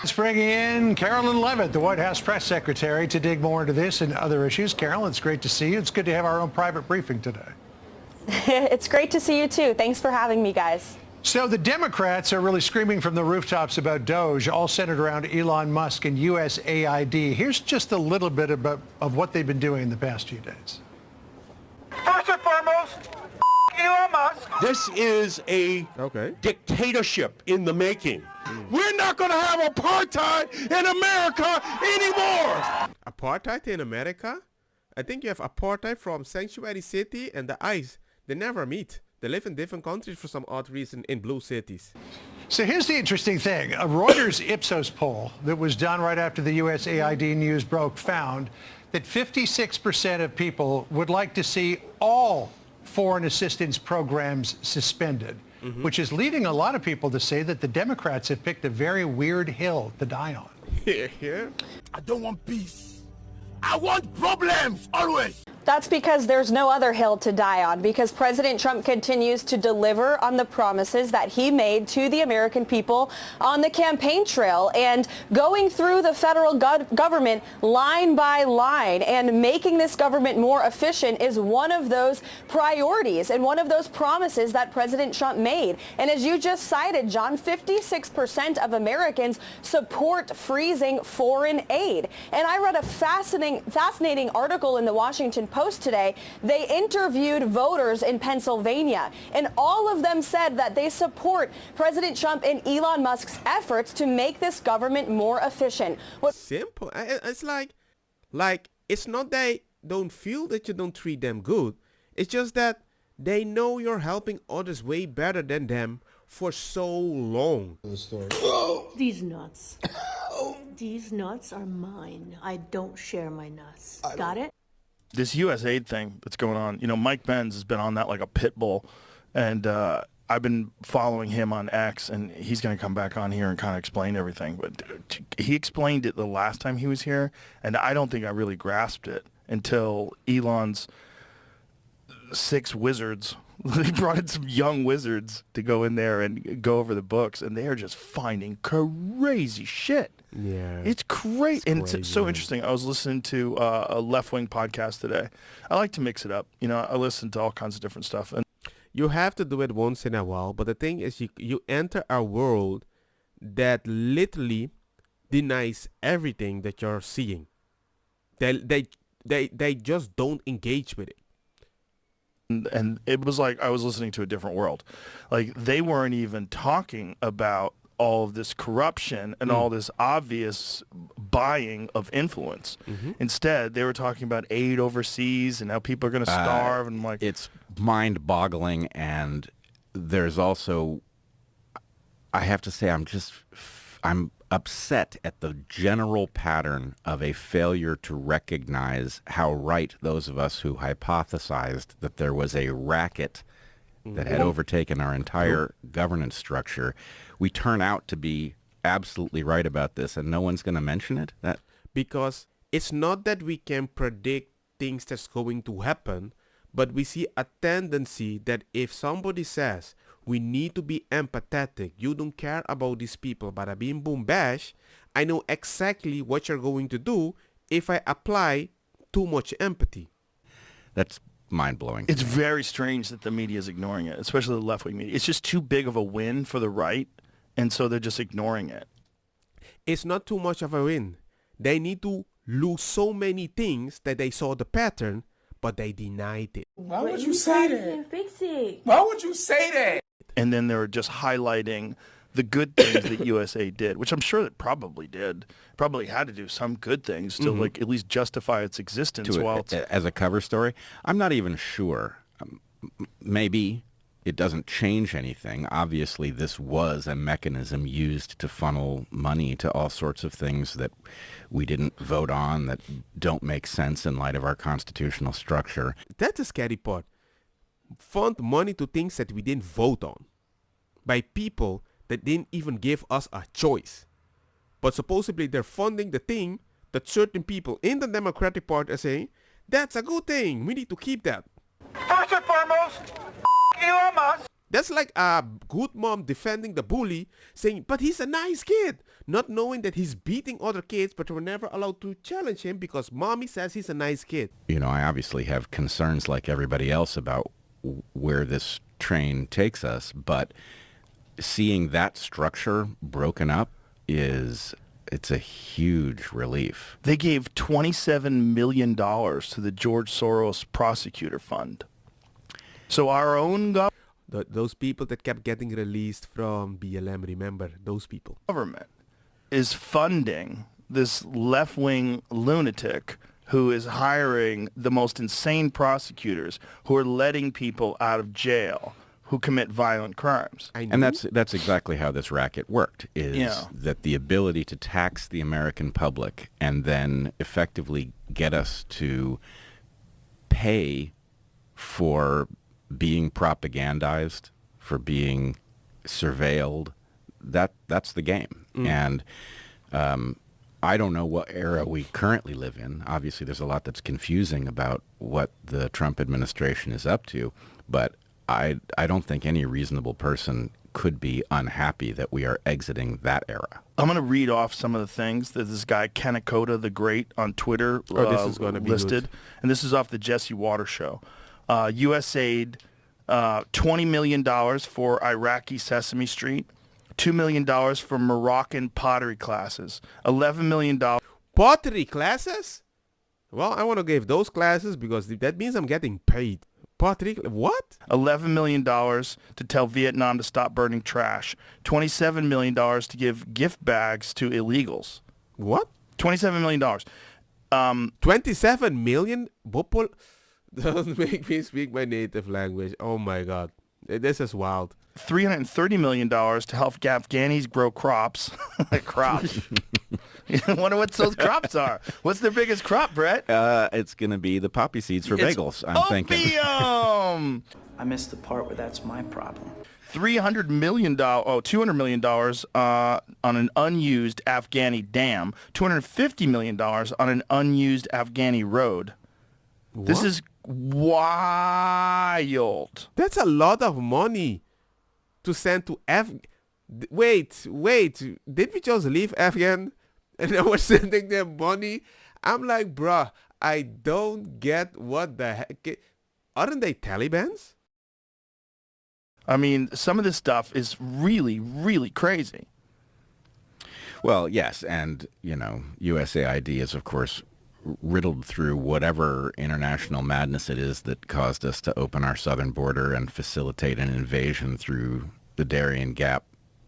Let's bring in Carolyn Levitt, the White House press secretary, to dig more into this and other issues. Carolyn, it's great to see you. It's good to have our own private briefing today. It's great to see you too. Thanks for having me, guys. So the Democrats are really screaming from the rooftops about DOGE, all centered around Elon Musk and USAID. Here's just a little bit of what they've been doing in the past few days. First and foremost, Elon Musk. This is a dictatorship in the making. We're not going to have apartheid in America anymore. Apartheid in America? I think you have apartheid from Sanctuary City and the ICE. They never meet. They live in different countries for some odd reason in blue cities. So here's the interesting thing. A Reuters Ipsos poll that was done right after the USAID news broke found that 56% of people would like to see all foreign assistance programs suspended, which is leading a lot of people to say that the Democrats have picked a very weird hill to die on. Yeah. I don't want peace. I want problems, always. That's because there's no other hill to die on, because President Trump continues to deliver on the promises that he made to the American people on the campaign trail, and going through the federal government line by line and making this government more efficient is one of those priorities and one of those promises that President Trump made. And as you just cited, John, 56% of Americans support freezing foreign aid. And I read a fascinating article in the Washington Post today. They interviewed voters in Pennsylvania, and all of them said that they support President Trump and Elon Musk's efforts to make this government more efficient. Simple. It's like it's not they don't feel that you don't treat them good. It's just that they know you're helping others way better than them for so long. These nuts. These nuts are mine. I don't share my nuts. Got it? This USAID thing that's going on, Mike Benz has been on that like a pit bull, and I've been following him on X, and he's going to come back on here and kind of explain everything. But he explained it the last time he was here, and I don't think I really grasped it until Elon's 6 wizards. He brought in some young wizards to go in there and go over the books, and they are just finding crazy shit. Yeah. It's great. And it's so interesting. I was listening to a left-wing podcast today. I like to mix it up. I listen to all kinds of different stuff. And You have to do it once in a while, but the thing is you enter a world that literally denies everything that you're seeing. They just don't engage with it. And it was like I was listening to a different world. Like, they weren't even talking about all of this corruption and all this obvious buying of influence. Instead, they were talking about aid overseas and how people are going to starve. And like, it's mind-boggling. And there's also, I have to say, I'm upset at the general pattern of a failure to recognize how right those of us who hypothesized that there was a racket that had overtaken our entire governance structure. We turn out to be absolutely right about this, and no one's going to mention it. Because it's not that we can predict things that's going to happen, but we see a tendency that if somebody says, we need to be empathetic, you don't care about these people, bada bing boom bash, I know exactly what you're going to do if I apply too much empathy. That's mind-blowing. It's very strange that the media is ignoring it, especially the left-wing media. It's just too big of a win for the right, and so they're just ignoring it. It's not too much of a win. They need to lose so many things that they saw the pattern, but they denied it. Why would you say that? Fix it. Why would you say that? And then they were just highlighting the good things that USA did, which I'm sure it probably did. Probably had to do some good things to like at least justify its existence. As a cover story, I'm not even sure. Maybe it doesn't change anything. Obviously, this was a mechanism used to funnel money to all sorts of things that we didn't vote on, that don't make sense in light of our constitutional structure. That's the scary part. Fund money to things that we didn't vote on by people that didn't even give us a choice. But supposedly they're funding the thing that certain people in the Democratic Party are saying, that's a good thing, we need to keep that. First and foremost, Elon Musk. That's like a good mom defending the bully, saying, but he's a nice kid, not knowing that he's beating other kids, but we're never allowed to challenge him because mommy says he's a nice kid. You know, I obviously have concerns like everybody else about where this train takes us, but seeing that structure broken up it's a huge relief. They gave $27 million to the George Soros Prosecutor Fund. So our own Those people that kept getting released from BLM, remember, those people. government is funding this left-wing lunatic who is hiring the most insane prosecutors who are letting people out of jail who commit violent crimes. And that's exactly how this racket worked, is that the ability to tax the American public and then effectively get us to pay for being propagandized, for being surveilled, that's the game. And I don't know what era we currently live in. Obviously, there's a lot that's confusing about what the Trump administration is up to, but I don't think any reasonable person could be unhappy that we are exiting that era. I'm going to read off some of the things that this guy Kanakota the Great on Twitter this is gonna be listed. good. And this is off the Jesse Water Show. USAID, $20 million for Iraqi Sesame Street, $2 million for Moroccan pottery classes, $11 million. Pottery classes? Well, I want to give those classes because that means I'm getting paid. Pottery, what? $11 million to tell Vietnam to stop burning trash. $27 million to give gift bags to illegals. What? $27 million. 27 million? Bopol? Don't make me speak my native language. Oh my God. This is wild. $330 million to help Afghanis grow crops. Crops. I wonder what those crops are. What's their biggest crop, Brett? It's going to be the poppy seeds for bagels, I'm thinking. Opium! I missed the part where that's my problem. $200 million on an unused Afghani dam. $250 million on an unused Afghani road. What? This is wild. That's a lot of money to send to Wait. Did we just leave Afghan and I was sending them money? I'm like, bruh, I don't get what the heck. Aren't they Talibans? I mean, some of this stuff is really, really crazy. Well, yes, and, you know, USAID is, of course, riddled through whatever international madness it is that caused us to open our southern border and facilitate an invasion through the Darien Gap.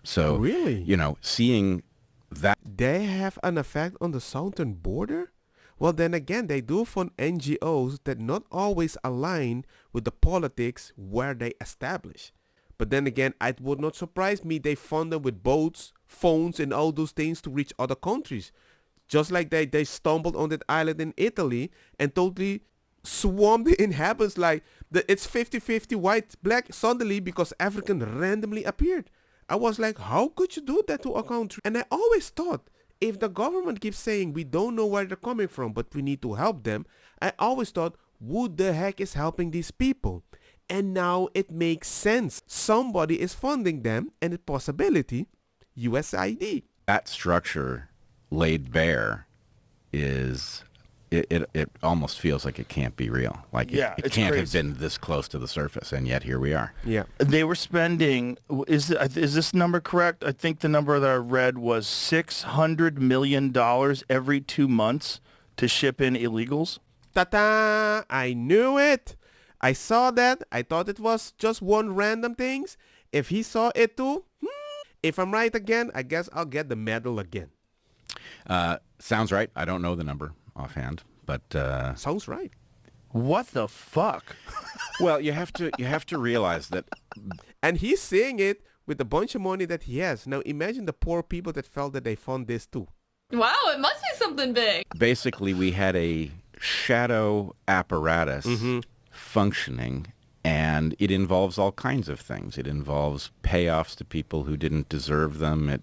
So, really, you know, seeing that... They have an effect on the southern border? Well, then again, they do fund NGOs that not always align with the politics where they establish. But then again, it would not surprise me they fund them with boats, phones, and all those things to reach other countries. Just like they stumbled on that island in Italy and totally swarmed the inhabitants like it's 50-50 white, black suddenly because African randomly appeared. I was like, how could you do that to a country? And I always thought, if the government keeps saying we don't know where they're coming from, but we need to help them, I always thought, who the heck is helping these people? And now it makes sense. Somebody is funding them, and a possibility, USAID. That structure laid bare is... It almost feels like it can't be real. Like it can't have been this close to the surface, and yet here we are. Yeah. They were spending, is this number correct? I think the number that I read was $600 million every 2 months to ship in illegals. Ta-da! I knew it. I saw that. I thought it was just one random things. If he saw it too, if I'm right again, I guess I'll get the medal again. Sounds right. I don't know the number offhand, but sounds right. What the fuck? Well, you have to realize that, and he's saying it with a bunch of money that he has. Now imagine the poor people that felt that they fund this too. Wow, it must be something big. Basically, we had a shadow apparatus functioning, and it involves all kinds of things. It involves payoffs to people who didn't deserve them. It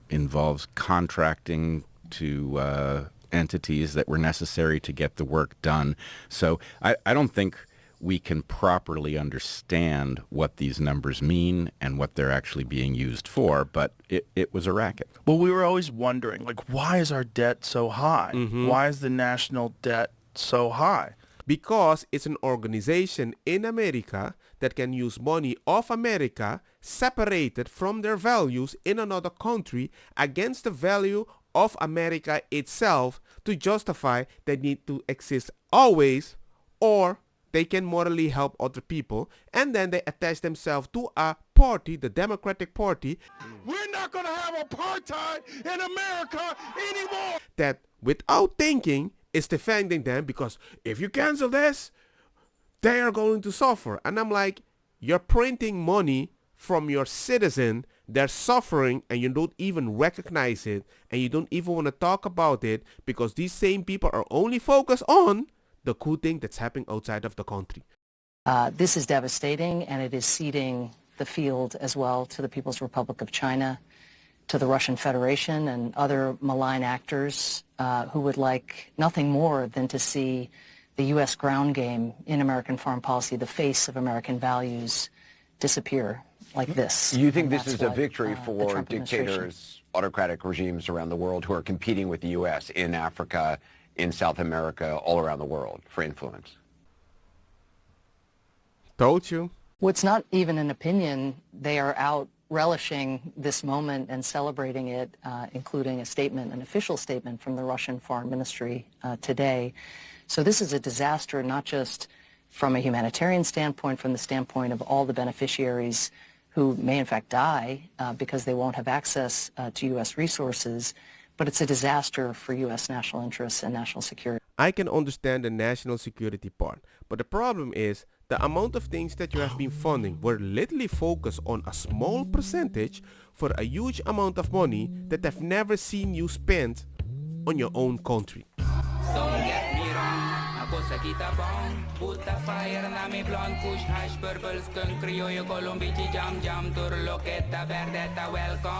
involves contracting to entities that were necessary to get the work done. So I don't think we can properly understand what these numbers mean and what they're actually being used for, but it was a racket. Well, we were always wondering, like, why is our debt so high? Why is the national debt so high? Because it's an organization in America that can use money of America separated from their values in another country against the value of America itself to justify they need to exist always, or they can morally help other people, and then they attach themselves to a party, the Democratic Party. We're not going to have apartheid in America anymore. That without thinking is defending them, because if you cancel this, they are going to suffer. And I'm like, you're printing money from your citizen. They're suffering and you don't even recognize it, and you don't even want to talk about it, because these same people are only focused on the cool thing that's happening outside of the country. This is devastating, and it is ceding the field as well to the People's Republic of China, to the Russian Federation and other malign actors who would like nothing more than to see the U.S. ground game in American foreign policy, the face of American values, disappear like this. You think this is a victory for dictators, autocratic regimes around the world who are competing with the U.S. in Africa, in South America, all around the world for influence? Told you. Well, it's not even an opinion. They are out relishing this moment and celebrating it, including a statement, an official statement from the Russian Foreign Ministry today. So this is a disaster, not just from a humanitarian standpoint, from the standpoint of all the beneficiaries who may in fact die because they won't have access to U.S. resources, but it's a disaster for U.S. national interests and national security. I can understand the national security part, but the problem is the amount of things that you have been funding were literally focused on a small percentage for a huge amount of money that I've never seen you spend on your own country. Don't get me wrong, ako sa kitabang, put the fire na mi blonde kush, hash purple skunk, criollo, colombici, jam, turlo, keta, verdeta, welcome.